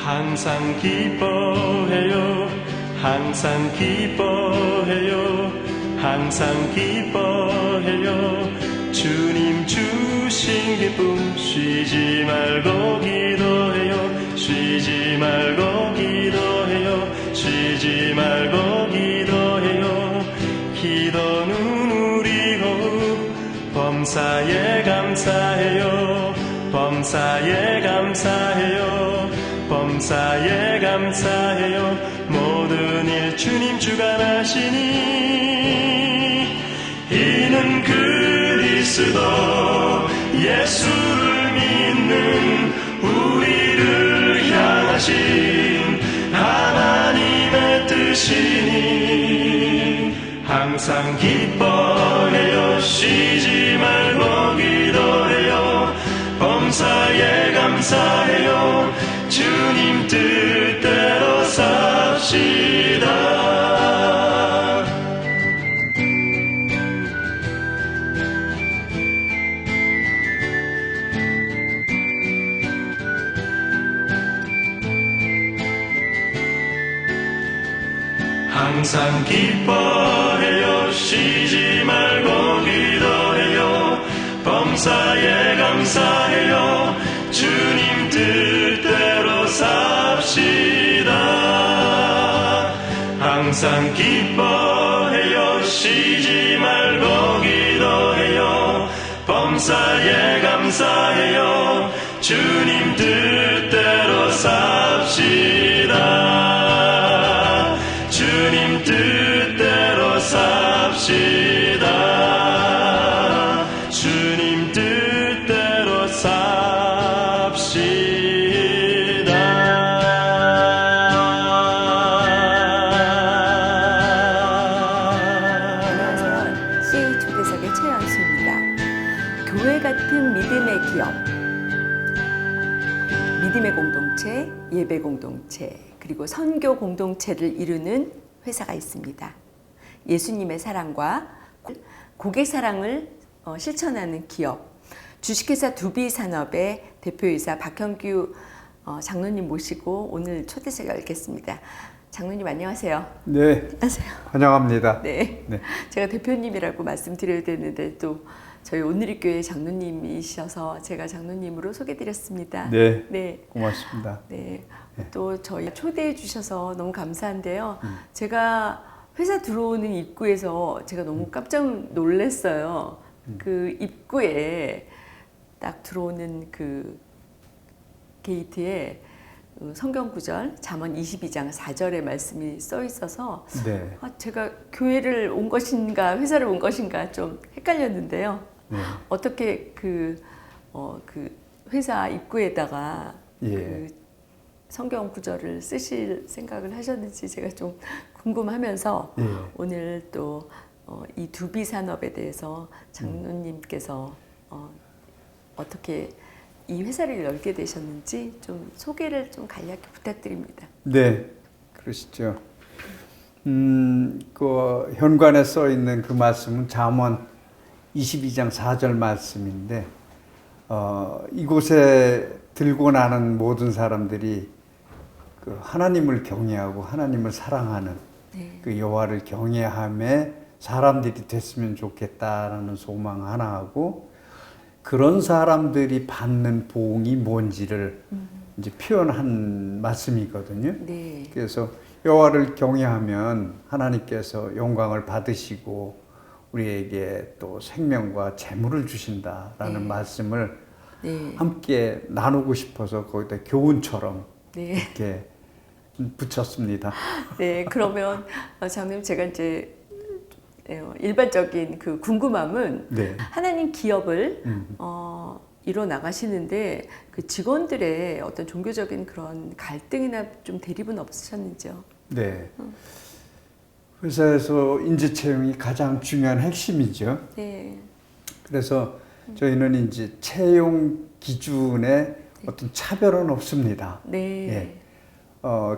항상 기뻐해요. 항상 기뻐해요. 항상 기뻐해요. 주님 주신 기쁨 쉬지 말고 기도해요. 쉬지 말고 기도해요. 쉬지 말고 기도해요. 기도는 우리 호흡 범사에 감사해요. 범사에 감사해요. 범사에 감사해요. 모든 일 주님 주관하시니 이는 그리스도 예수를 믿는 우리를 향하신 하나님의 뜻이니 항상 기뻐해요. 쉬지 말고 기도해요. 범사에 감사해요. 주님 뜻대로 삽시다. 항상 기뻐해요. 쉬지 말고 기도해요. 범사에 감사해요. 주님 뜻대로 삽시다. 항상 기뻐해요. 쉬지 말고 기도해요. 범사에 감사해요. 주님 뜻대로 삽시다. 주님 뜻대로 삽시다. 주님 뜻대로 삽시다. 안녕하세요. CA 초대석의 최연수입니다. 교회 같은 믿음의 기업, 믿음의 공동체, 예배 공동체, 그리고 선교 공동체를 이루는 회사가 있습니다. 예수님의 사랑과 고객 사랑을 실천하는 기업, 주식회사 두비산업의 대표이사 박형규 장로님 모시고 오늘 초대석을 열겠습니다. 장로님 안녕하세요. 네, 안녕하세요. 환영합니다. 네. 제가 대표님이라고 말씀드려야 되는데 또 저희 오늘의 교회 장로님이셔서 제가 장로님으로 소개드렸습니다. 네, 고맙습니다. 네. 또 저희 초대해 주셔서 너무 감사한데요. 제가 회사 들어오는 입구에서 제가 너무 깜짝 놀랐어요. 그 입구에 딱 들어오는 그 게이트에 성경 구절 잠언 22장 4절의 말씀이 써 있어서 네. 제가 교회를 온 것인가 회사를 온 것인가 좀 헷갈렸는데요. 네. 어떻게 그 회사 입구에다가 그 성경 구절을 쓰실 생각을 하셨는지 제가 좀 궁금하면서 오늘 또 이 두비 산업에 대해서 장로님께서 어떻게 이 회사를 열게 되셨는지 좀 소개를 좀 간략히 부탁드립니다. 네, 그러시죠. 그 현관에 써 있는 그 말씀은 잠언 22장 4절 말씀인데 이곳에 들고 나는 모든 사람들이 그 하나님을 경외하고 하나님을 사랑하는 그 여호와를 경외함에 사람들이 됐으면 좋겠다라는 소망 하나하고 그런 사람들이 받는 보응이 뭔지를 이제 표현한 말씀이거든요. 네. 그래서 여호와를 경외하면 하나님께서 영광을 받으시고 우리에게 또 생명과 재물을 주신다라는 말씀을 함께 나누고 싶어서 거기다 교훈처럼 이렇게 붙였습니다. 네, 그러면 장로님 제가 이제 일반적인 그 궁금함은 하나님 기업을 이뤄 나가시는데 그 직원들의 어떤 종교적인 그런 갈등이나 좀 대립은 없으셨는지요? 네. 회사에서 인재 채용이 가장 중요한 핵심이죠. 네. 그래서 저희는 이제 채용 기준에 어떤 차별은 없습니다. 네.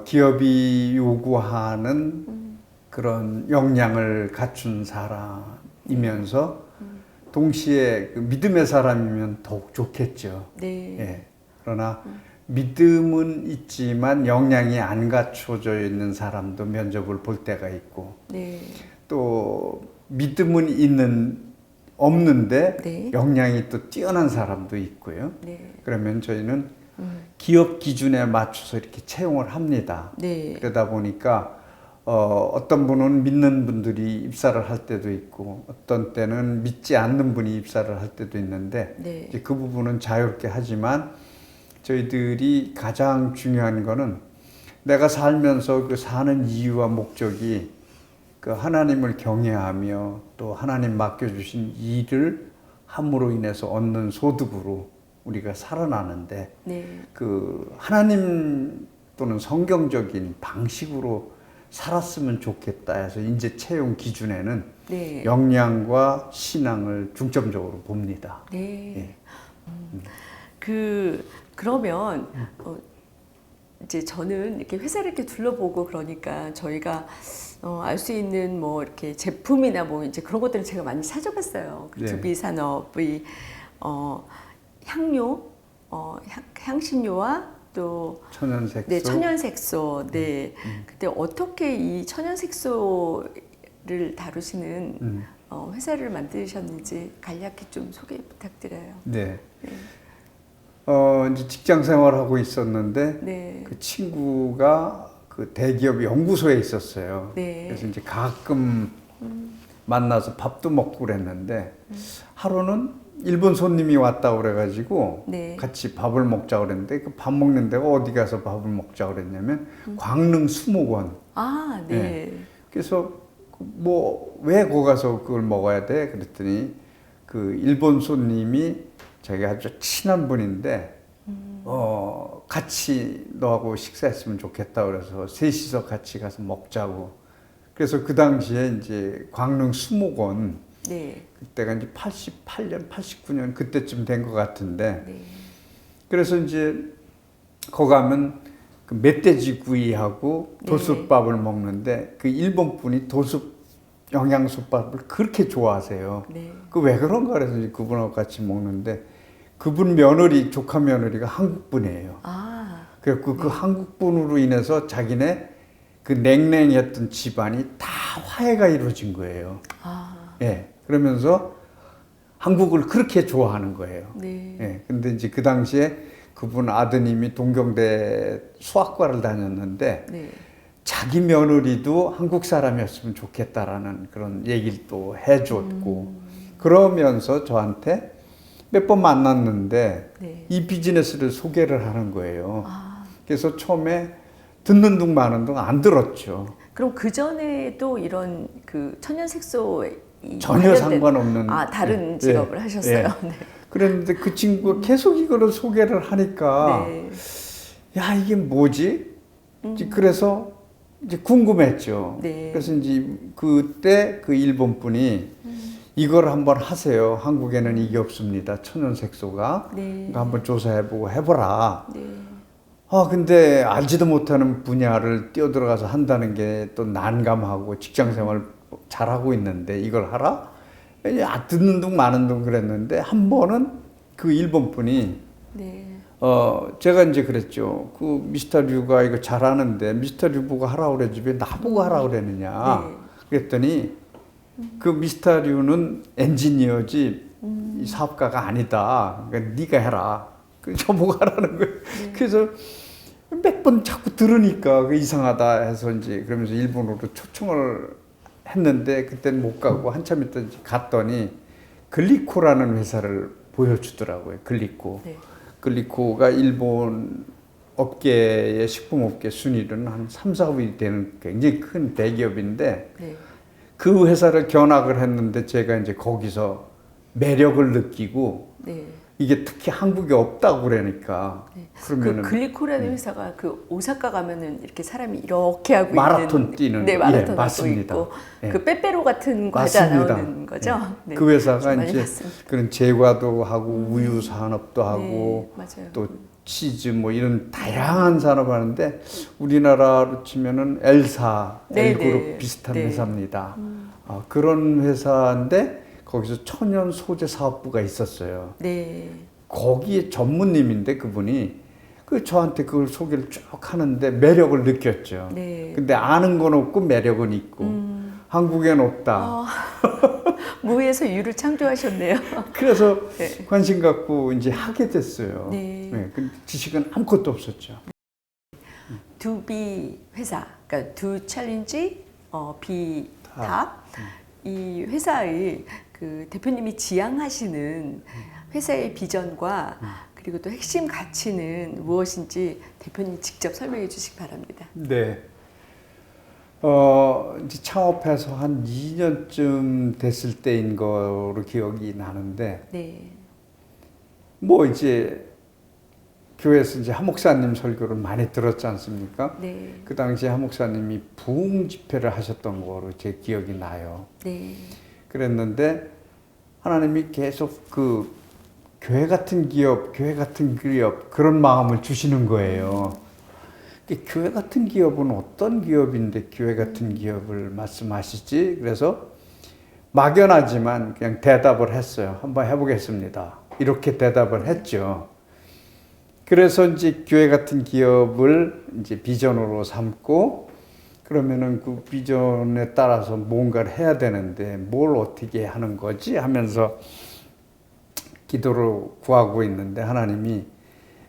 기업이 요구하는 그런 역량을 갖춘 사람이면서 동시에 그 믿음의 사람이면 더욱 좋겠죠. 네. 그러나 믿음은 있지만 역량이 안 갖춰져 있는 사람도 면접을 볼 때가 있고 네. 또 믿음은 없는데 네. 역량이 또 뛰어난 사람도 있고요. 네. 그러면 저희는 기업 기준에 맞춰서 이렇게 채용을 합니다. 네. 그러다 보니까 어떤 분은 믿는 분들이 입사를 할 때도 있고 어떤 때는 믿지 않는 분이 입사를 할 때도 있는데 네. 이제 그 부분은 자유롭게 하지만 저희들이 가장 중요한 거는 내가 살면서 그 사는 이유와 목적이 그 하나님을 경외하며 또 하나님 맡겨주신 일을 함으로 인해서 얻는 소득으로 우리가 살아나는데 네. 그 하나님 또는 성경적인 방식으로 살았으면 좋겠다 해서 이제 채용 기준에는 네. 역량과 신앙을 중점적으로 봅니다. 네. 예. 그러면 이제 저는 이렇게 회사를 이렇게 둘러보고 그러니까 저희가 알 수 있는 뭐 이렇게 제품이나 뭐 이제 그런 것들을 제가 많이 찾아봤어요. 그 네. 두비 산업의 향료, 향신료와 또 천연색소. 네, 천연색소. 네. 근데 어떻게 이 천연색소를 다루시는 회사를 만드셨는지 간략히 좀 소개 부탁드려요. 네. 네. 이제 직장 생활하고 있었는데 네. 그 친구가 그 대기업 연구소에 있었어요. 네. 그래서 이제 가끔 만나서 밥도 먹고 그랬는데 하루는 일본 손님이 왔다고 그래가지고 네. 같이 밥을 먹자고 그랬는데 그 밥 먹는 데가 어디 가서 밥을 먹자고 그랬냐면 광릉 수목원. 아, 네. 네. 그래서 뭐 왜 거기 가서 그걸 먹어야 돼? 그랬더니 그 일본 손님이 자기가 아주 친한 분인데 같이 너하고 식사했으면 좋겠다 그래서 셋이서 같이 가서 먹자고. 그래서 그 당시에 이제 광릉 수목원 네. 그때가 이제 88년, 89년 그때쯤 된 것 같은데 네. 그래서 이제 거기 가면 그 멧돼지 구이하고 도수밥을 먹는데 그 일본 분이 도수 영양소밥을 그렇게 좋아하세요. 네. 그 왜 그런가 그래서 이제 그분하고 같이 먹는데 그분 며느리 조카 며느리가 한국 분이에요. 아. 그래서 그 한국 분으로 인해서 자기네 그 냉랭했던 집안이 다 화해가 이루어진 거예요. 아. 예. 그러면서 한국을 그렇게 좋아하는 거예요. 네. 예. 근데 이제 그 당시에 그분 아드님이 동경대 수학과를 다녔는데 네. 자기 며느리도 한국 사람이었으면 좋겠다라는 그런 얘기를 또 해줬고 그러면서 저한테 몇 번 만났는데 네. 이 비즈니스를 소개를 하는 거예요. 아. 그래서 처음에 듣는 둥 마는 둥 안 들었죠. 그럼 그 전에도 이런 그 천연색소 전혀 상관없는 다른 예, 직업을 예, 하셨어요. 예. 네. 그랬는데 그 친구가 계속 이거를 소개를 하니까 네. 야 이게 뭐지? 이제 그래서 이제 궁금했죠. 네. 그래서 이제 그때 그 일본 분이 이걸 한번 하세요. 한국에는 이게 없습니다. 천연색소가. 네. 그러니까 한번 조사해보고 해보라. 네. 근데 알지도 못하는 분야를 뛰어들어가서 한다는 게 또 난감하고 직장생활 잘하고 있는데 이걸 하라? 듣는 둥 마는 둥 그랬는데 한 번은 그 일본 분이 네. 제가 이제 그랬죠. 그 미스터 류가 이거 잘하는데 미스터 류 보고 하라고 그러지 왜 나보고 하라고 그랬느냐. 네. 그랬더니 그 미스터 류는 엔지니어지 이 사업가가 아니다. 그러니까 네가 해라. 그 저보고 하라는 거예요. 네. 그래서 몇 번 자꾸 들으니까 그 이상하다 해서 이제 그러면서 일본으로 초청을 했는데 그때는 못 가고 한참 있다 갔더니 글리코라는 회사를 보여주더라고요. 글리코. 네. 글리코가 일본 업계의 식품업계 순위로는 한 3, 4위 되는 굉장히 큰 대기업인데 네. 그 회사를 견학을 했는데 제가 이제 거기서 매력을 느끼고 네. 이게 특히 한국에 없다고 그러니까 네. 그러면은 그 글리코라는 회사가 그 오사카 가면은 이렇게 사람이 이렇게 하고 마라톤 있는 뛰는 네, 마라톤 예, 하고 맞습니다. 있고 예. 그 빼빼로 같은 과자 맞습니다. 나오는 거죠. 예. 네. 그 회사가 좀 많이 이제 봤습니다. 그런 제과도 하고 우유 산업도 하고 네, 맞아요. 또 치즈 뭐 이런 다양한 산업 하는데 우리나라로 치면은 L사, 네, L그룹 네. 비슷한 네. 회사입니다. 그런 회사인데 거기서 천연 소재 사업부가 있었어요. 네. 거기에 전무님인데 그분이 그 그 저한테 그걸 소개를 쭉 하는데 매력을 느꼈죠. 네. 근데 아는 건 없고 매력은 있고 한국엔 없다. 무에서 유를 창조하셨네요. 그래서 네. 관심 갖고 이제 하게 됐어요. 네. 근데 지식은 아무것도 없었죠. 두비 회사, 그러니까 두 챌린지, 비 탑. 이 회사의 그 대표님이 지향하시는 회사의 비전과 그리고 또 핵심 가치는 무엇인지 대표님 직접 설명해 주시기 바랍니다. 네. 이제 창업해서 한 2년쯤 됐을 때인 거로 기억이 나는데, 네. 뭐 이제 교회에서 이제 한 목사님 설교를 많이 들었지 않습니까? 네. 그 당시에 한 목사님이 부흥 집회를 하셨던 거로 제 기억이 나요. 네. 그랬는데 하나님이 계속 그 교회 같은 기업 그런 마음을 주시는 거예요. 교회 같은 기업은 어떤 기업인데 교회 같은 기업을 말씀하시지? 그래서 막연하지만 그냥 대답을 했어요. 한번 해보겠습니다. 이렇게 대답을 했죠. 그래서 이제 교회 같은 기업을 이제 비전으로 삼고 그러면은 그 비전에 따라서 뭔가를 해야 되는데 뭘 어떻게 하는 거지? 하면서 기도를 구하고 있는데 하나님이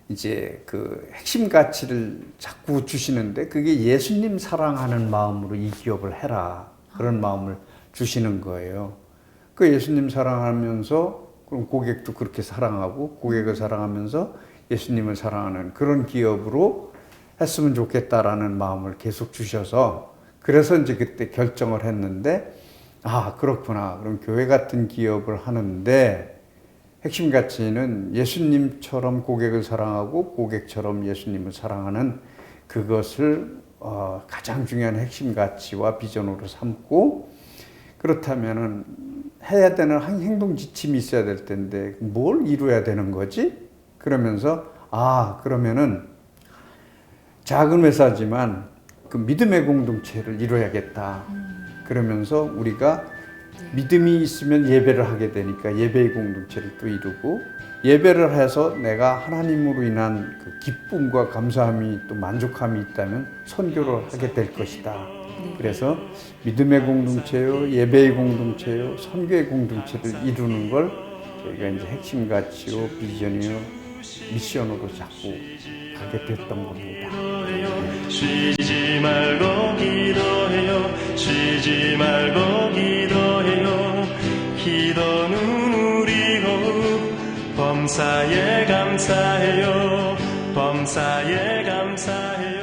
이제 그 핵심 가치를 자꾸 주시는데 그게 예수님 사랑하는 마음으로 이 기업을 해라. 그런 마음을 주시는 거예요. 그 예수님 사랑하면서 그럼 고객도 그렇게 사랑하고 고객을 사랑하면서 예수님을 사랑하는 그런 기업으로 했으면 좋겠다라는 마음을 계속 주셔서 그래서 이제 그때 결정을 했는데 아, 그렇구나. 그럼 교회 같은 기업을 하는데 핵심 가치는 예수님처럼 고객을 사랑하고 고객처럼 예수님을 사랑하는 그것을 가장 중요한 핵심 가치와 비전으로 삼고 그렇다면은 해야 되는 행동 지침이 있어야 될 텐데 뭘 이루어야 되는 거지? 그러면서 그러면은 작은 회사지만 그 믿음의 공동체를 이루어야겠다. 그러면서 우리가 믿음이 있으면 예배를 하게 되니까 예배의 공동체를 또 이루고 예배를 해서 내가 하나님으로 인한 그 기쁨과 감사함이 또 만족함이 있다면 선교를 하게 될 것이다. 그래서 믿음의 공동체요, 예배의 공동체요, 선교의 공동체를 이루는 걸 저희가 이제 핵심 가치요, 비전이요, 미션으로 자꾸 가게 됐던 겁니다. 쉬지 말고 기도해요. 쉬지 말고 기도해요. 기도는 우리 호흡 범사에 감사해요. 범사에 감사해요.